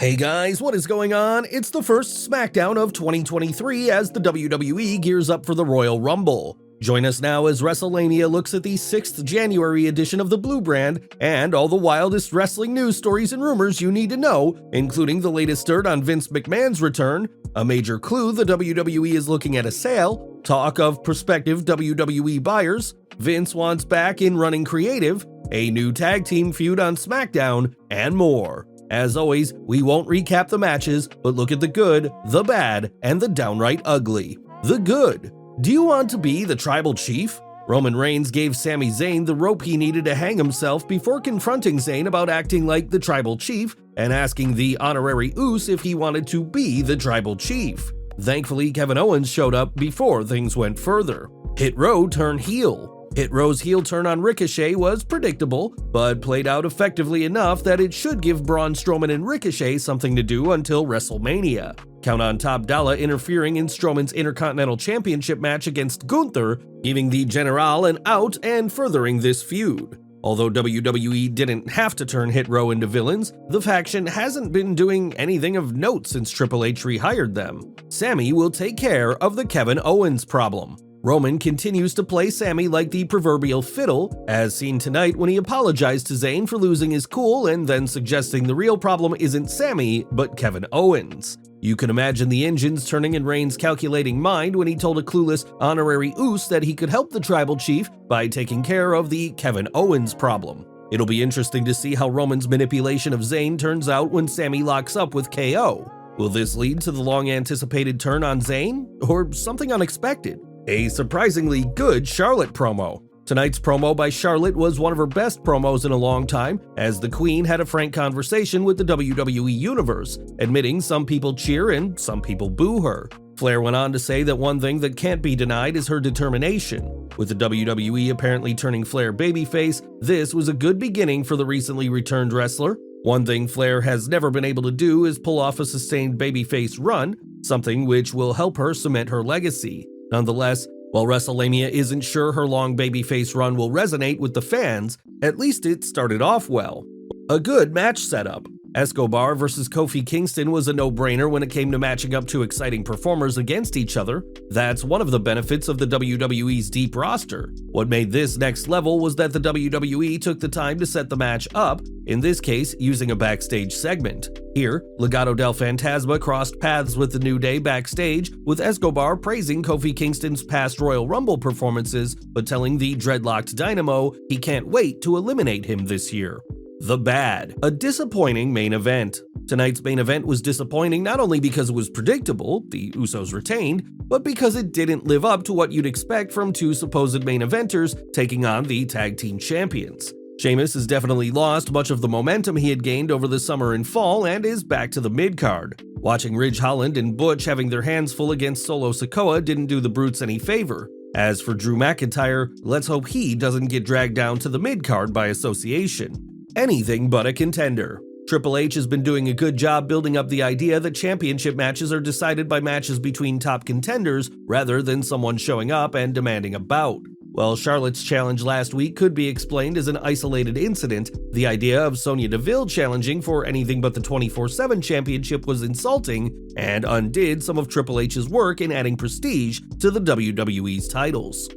Hey guys, what is going on? It's the first Smackdown of 2023 as the WWE gears up for the Royal Rumble. Join us now as Wrestlelamia looks at the 6th January edition of the Blue Brand and all the wildest wrestling news stories and rumors you need to know, including the latest dirt on Vince McMahon's return, a major clue the WWE is looking at a sale, talk of prospective WWE buyers, Vince wants back in running creative, a new tag team feud on Smackdown, and more. As always, we won't recap the matches, but look at the good, the bad, and the downright ugly. The good. Do you want to be the tribal chief? Roman Reigns gave Sami Zayn the rope he needed to hang himself before confronting Zayn about acting like the tribal chief and asking the honorary Uso if he wanted to be the tribal chief. Thankfully, Kevin Owens showed up before things went further. Hit Row turned heel. Hit Row's heel turn on Ricochet was predictable, but played out effectively enough that it should give Braun Strowman and Ricochet something to do until WrestleMania. Count on Top Dollar interfering in Strowman's Intercontinental Championship match against Gunther, giving the General an out and furthering this feud. Although WWE didn't have to turn Hit Row into villains, the faction hasn't been doing anything of note since Triple H rehired them. Sami will take care of the Kevin Owens problem. Roman continues to play Sami like the proverbial fiddle, as seen tonight when he apologized to Zayn for losing his cool and then suggesting the real problem isn't Sami, but Kevin Owens. You can imagine the engines turning in Reigns' calculating mind when he told a clueless honorary Uso that he could help the tribal chief by taking care of the Kevin Owens problem. It'll be interesting to see how Roman's manipulation of Zayn turns out when Sami locks up with KO. Will this lead to the long-anticipated turn on Zayn, or something unexpected? A surprisingly good Charlotte promo. Tonight's promo by Charlotte was one of her best promos in a long time, as the Queen had a frank conversation with the WWE Universe, admitting some people cheer and some people boo her. Flair went on to say that one thing that can't be denied is her determination. With the WWE apparently turning Flair babyface, this was a good beginning for the recently returned wrestler. One thing Flair has never been able to do is pull off a sustained babyface run, something which will help her cement her legacy. Nonetheless, while Wrestlelamia isn't sure her long babyface run will resonate with the fans, at least it started off well. A good match setup. Escobar vs. Kofi Kingston was a no-brainer when it came to matching up two exciting performers against each other. That's one of the benefits of the WWE's deep roster. What made this next level was that the WWE took the time to set the match up, in this case using a backstage segment. Here, Legado del Fantasma crossed paths with the New Day backstage, with Escobar praising Kofi Kingston's past Royal Rumble performances, but telling the dreadlocked Dynamo he can't wait to eliminate him this year. The bad. A disappointing main event. Tonight's main event was disappointing not only because it was predictable, the Usos retained, but because it didn't live up to what you'd expect from two supposed main eventers taking on the tag team champions. Sheamus has definitely lost much of the momentum he had gained over the summer and fall and is back to the mid-card. Watching Ridge Holland and Butch having their hands full against Solo Sikoa didn't do the Brutes any favor. As for Drew McIntyre, let's hope he doesn't get dragged down to the mid-card by association. Anything but a contender. Triple H has been doing a good job building up the idea that championship matches are decided by matches between top contenders rather than someone showing up and demanding a bout. While Charlotte's challenge last week could be explained as an isolated incident, the idea of Sonya Deville challenging for anything but the 24/7 championship was insulting and undid some of Triple H's work in adding prestige to the WWE's titles.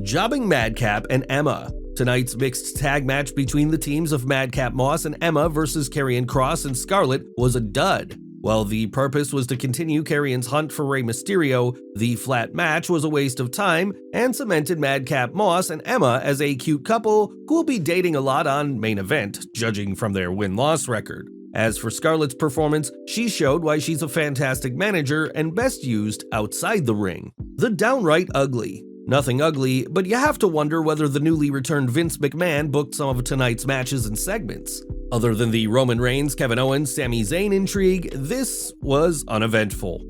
Jobbing Madcap and Emma. Tonight's mixed tag match between the teams of Madcap Moss and Emma versus Karrion Kross and Scarlett was a dud. While the purpose was to continue Karrion's hunt for Rey Mysterio, the flat match was a waste of time and cemented Madcap Moss and Emma as a cute couple who will be dating a lot on Main Event, judging from their win-loss record. As for Scarlett's performance, she showed why she's a fantastic manager and best used outside the ring. The downright ugly. Nothing ugly, but you have to wonder whether the newly returned Vince McMahon booked some of tonight's matches and segments. Other than the Roman Reigns, Kevin Owens, Sami Zayn intrigue, this was uneventful.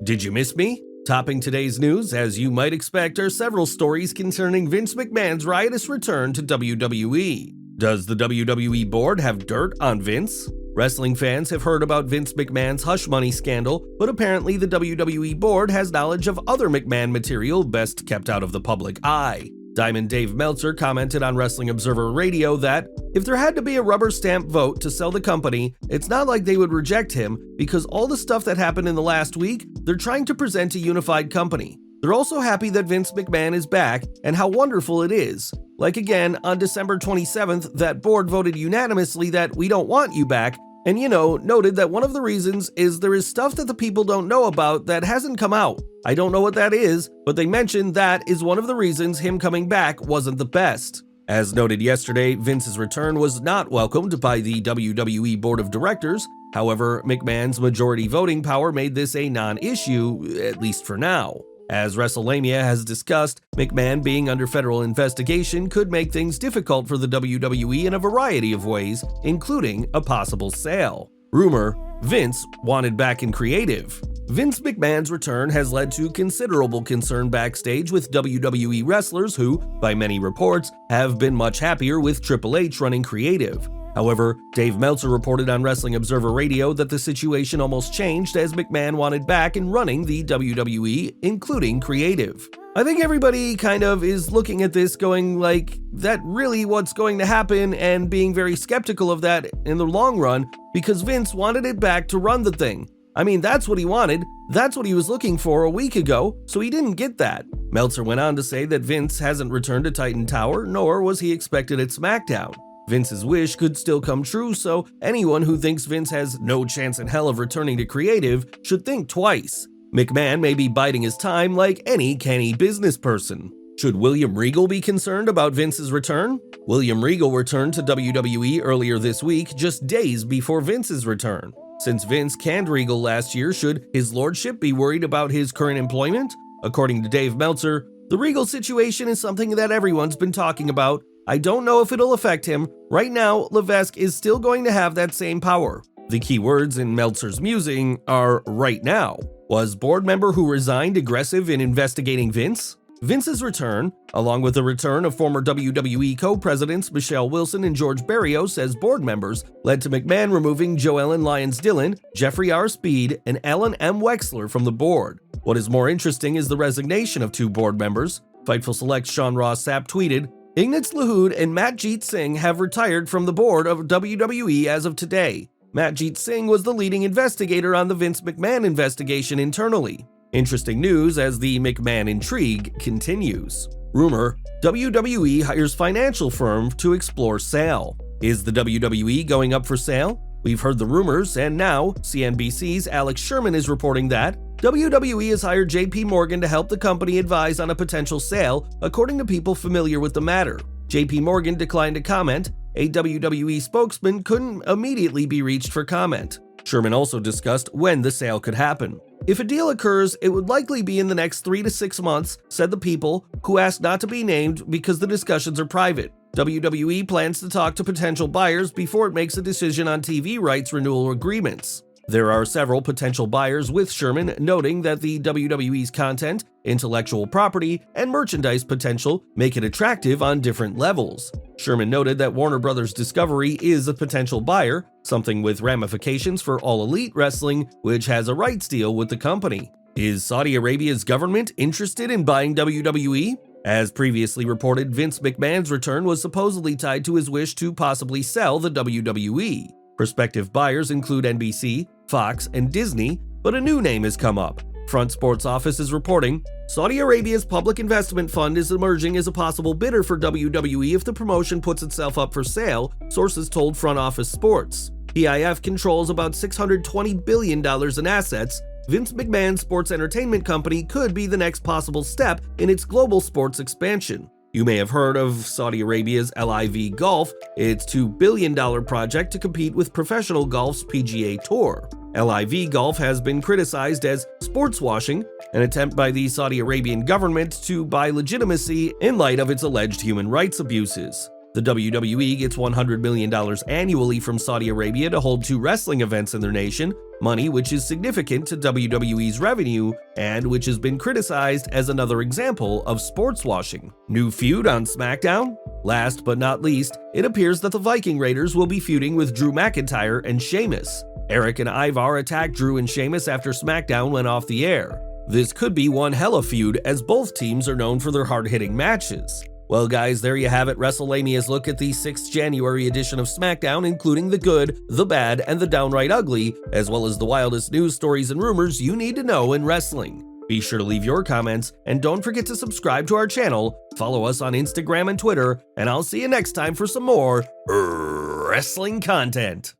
Did you miss me? Topping today's news, as you might expect, are several stories concerning Vince McMahon's riotous return to WWE. Does the WWE board have dirt on Vince? Wrestling fans have heard about Vince McMahon's hush money scandal, but apparently the WWE board has knowledge of other McMahon material best kept out of the public eye. Diamond Dave Meltzer commented on Wrestling Observer Radio that, if there had to be a rubber stamp vote to sell the company, it's not like they would reject him because all the stuff that happened in the last week, they're trying to present a unified company. They're also happy that Vince McMahon is back and how wonderful it is. Like again, on December 27th, that board voted unanimously that we don't want you back, and noted that one of the reasons is there is stuff that the people don't know about that hasn't come out. I don't know what that is, but they mentioned that is one of the reasons him coming back wasn't the best. As noted yesterday, Vince's return was not welcomed by the WWE Board of Directors. However, McMahon's majority voting power made this a non-issue, at least for now. As Wrestlelamia has discussed, McMahon being under federal investigation could make things difficult for the WWE in a variety of ways, including a possible sale. Rumor: Vince wanted back in creative. Vince McMahon's return has led to considerable concern backstage with WWE wrestlers who, by many reports, have been much happier with Triple H running creative. However, Dave Meltzer reported on Wrestling Observer Radio that the situation almost changed as McMahon wanted back in running the WWE, including creative. I think everybody kind of is looking at this going like, that really what's going to happen, and being very skeptical of that in the long run because Vince wanted it back to run the thing. I mean, that's what he wanted, that's what he was looking for a week ago, so he didn't get that. Meltzer went on to say that Vince hasn't returned to Titan Tower, nor was he expected at Smackdown. Vince's wish could still come true, so anyone who thinks Vince has no chance in hell of returning to creative should think twice. McMahon may be biding his time like any canny business person. Should William Regal be concerned about Vince's return? William Regal returned to WWE earlier this week, just days before Vince's return. Since Vince canned Regal last year, should his lordship be worried about his current employment? According to Dave Meltzer, the Regal situation is something that everyone's been talking about. I don't know if it'll affect him. Right now, Levesque is still going to have that same power. The key words in Meltzer's musing are right now. Was board member who resigned aggressive in investigating Vince? Vince's return, along with the return of former WWE co-presidents Michelle Wilson and George Barrios as board members, led to McMahon removing Joellen Lyons-Dillon, Jeffrey R. Speed, and Alan M. Wexler from the board. What is more interesting is the resignation of two board members. Fightful Select Sean Ross Sapp tweeted, Ignatz Lahoud and Matjeet Singh have retired from the board of WWE as of today. Matjeet Singh was the leading investigator on the Vince McMahon investigation internally. Interesting news as the McMahon intrigue continues. Rumor: WWE hires financial firm to explore sale. Is the WWE going up for sale? We've heard the rumors, and now CNBC's Alex Sherman is reporting that WWE has hired JP Morgan to help the company advise on a potential sale, according to people familiar with the matter. JP Morgan declined to comment. A WWE spokesman couldn't immediately be reached for comment. Sherman also discussed when the sale could happen. If a deal occurs, it would likely be in the next 3 to 6 months, said the people, who asked not to be named because the discussions are private. WWE plans to talk to potential buyers before it makes a decision on TV rights renewal agreements. There are several potential buyers, with Sherman noting that the WWE's content, intellectual property, and merchandise potential make it attractive on different levels. Sherman noted that Warner Bros. Discovery is a potential buyer, something with ramifications for All Elite Wrestling, which has a rights deal with the company. Is Saudi Arabia's government interested in buying WWE? As previously reported, Vince McMahon's return was supposedly tied to his wish to possibly sell the WWE. Prospective buyers include NBC, Fox, and Disney, but a new name has come up. Front Sports Office is reporting, Saudi Arabia's Public Investment Fund is emerging as a possible bidder for WWE if the promotion puts itself up for sale, sources told Front Office Sports. PIF controls about $620 billion in assets. Vince McMahon's sports entertainment company could be the next possible step in its global sports expansion. You may have heard of Saudi Arabia's LIV Golf, its $2 billion project to compete with professional golf's PGA Tour. LIV Golf has been criticized as sports washing, an attempt by the Saudi Arabian government to buy legitimacy in light of its alleged human rights abuses. The WWE gets $100 million annually from Saudi Arabia to hold 2 wrestling events in their nation, money which is significant to WWE's revenue and which has been criticized as another example of sports washing. New feud on Smackdown? Last but not least, it appears that the Viking Raiders will be feuding with Drew McIntyre and Sheamus. Eric and Ivar attacked Drew and Sheamus after Smackdown went off the air. This could be one hella feud, as both teams are known for their hard-hitting matches. Well guys, there you have it, Wrestlemania's look at the 6th January edition of Smackdown, including the good, the bad, and the downright ugly, as well as the wildest news stories and rumors you need to know in wrestling. Be sure to leave your comments, and don't forget to subscribe to our channel, follow us on Instagram and Twitter, and I'll see you next time for some more wrestling content.